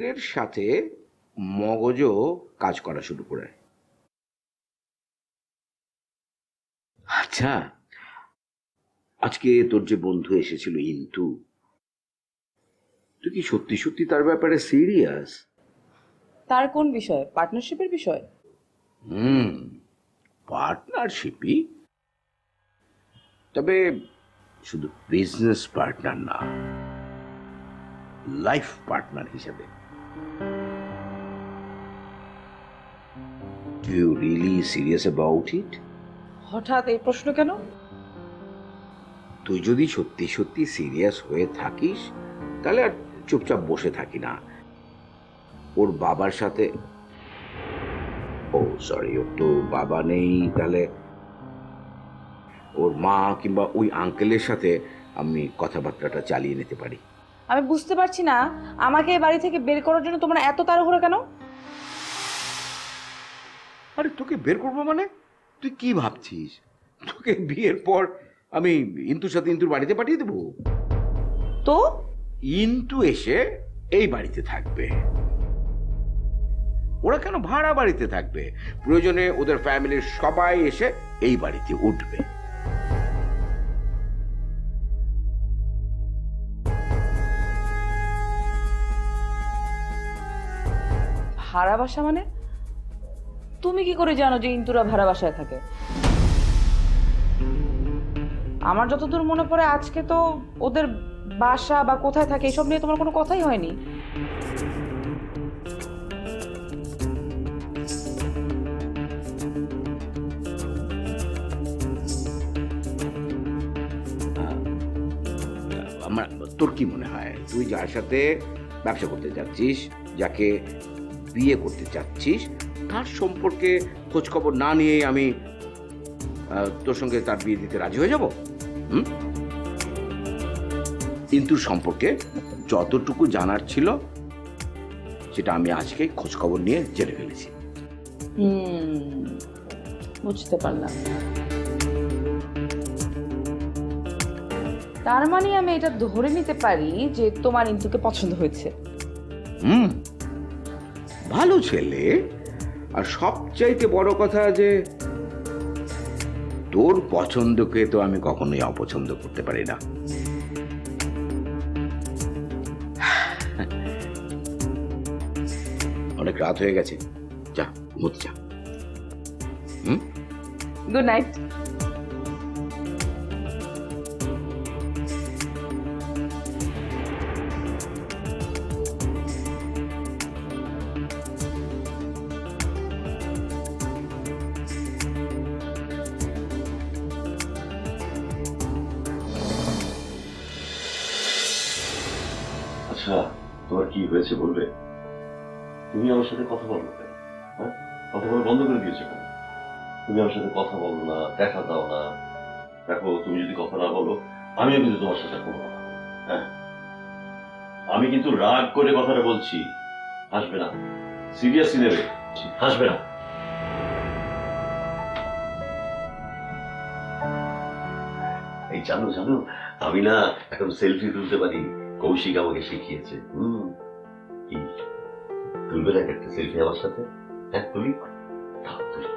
এর সাথে মগজও কাজ করা শুরু করে। আচ্ছা, আজকে তোর যে বন্ধু এসেছিল ইন্তু, তুই কি সত্যি সত্যি তার ব্যাপারে সিরিয়াস? তার কোন বিষয়? পার্টনারশিপের বিষয়? হুম, পার্টনারশিপই, তবে শুধু বিজনেস পার্টনার না, লাইফ পার্টনার হিসেবে। Do you really serious about it? হঠাৎ এই প্রশ্ন কেন? তুই যদি সত্যি সত্যি সিরিয়াস হয়ে থাকিস তাহলে আর চুপচাপ বসে থাকি না। ওর বাবার সাথে, ও সরি, ওর তো বাবা নেই, তাহলে ওর মা কিংবা ওই আঙ্কেলের সাথে আমি কথাবার্তাটা চালিয়ে নিতে পারি। আমি বুঝতে পারছি না, আমাকে এই বাড়ি থেকে বের করার জন্য তোমরা এত তাড়াহুড়ো কেন? আরে তোকে বের করবো মানে? তুই কি ভাবছিস তোকে বিয়ের পর আমি ইন্তুর সাথে ইন্তুর বাড়িতে পাঠিয়ে দেবো? তো ইন্তু এসে এই বাড়িতে থাকবে। ওরা কেন ভাড়া বাড়িতে থাকবে? প্রয়োজনে ওদের ফ্যামিলির সবাই এসে এই বাড়িতে উঠবে। ভাড়া বাসা মানে? তুমি কি করে জানো যে ইন্তুরা ভাড়া বাসায় থাকে? আমার যতদূর মনে পড়ে আজকে তো ওদের বাসা বা কোথায় থাকে এসব নিয়ে তোমার কোনো কথাই হয়নি। আমার, তোর কি মনে হয় তুই যার সাথে ব্যবসা করতে যাচ্ছিস, যাকে বিয়ে করতে চাচ্ছিস, তার সম্পর্কে খোঁজ খবর না নিয়েই আমি তোর সঙ্গে তার বিয়ে দিতে রাজি হয়ে যাব? হুম? ইন্তুর সম্পর্কে যতটুকু জানার ছিল সেটা আমি আজকে খোঁজ খবর নিয়ে জেনে ফেলেছি। বুঝতে পারলাম। তার মানে আমি এটা ধরে নিতে পারি যে তোমার ইন্তুকে পছন্দ হয়েছে। হুম, ভালো ছেলে, আর সবচাইতে বড় কথা যে তোর পছন্দকে তো আমি কখনোই অপছন্দ করতে পারি না। অনেক রাত হয়ে গেছে, যা ঘুমোতে যা। হুম, গুড নাইট। আচ্ছা, তোমার কি হয়েছে বলবে? তুমি আমার সাথে কথা বলো কেন? হ্যাঁ, কথা বলা বন্ধ করে দিয়েছো কেন? তুমি আমার সাথে কথা বলো না, দেখা দাও না। দেখো, তুমি যদি কথা না বলো, আমিও কিন্তু তোমার সাথে কোনো কথা বলবো না। হ্যাঁ, আমি কিন্তু রাগ করে কথাটা বলছি। হাসবে না, সিরিয়াসলি নেবে, হাসবে না। এই জানো জানো, আমি না এখন সেলফি তুলতে পারি, কৌশিক আমাকে শিখিয়েছে। কি তুলবে না একটা সেলফি আমার সাথে? হ্যাঁ তুলি, তুলি।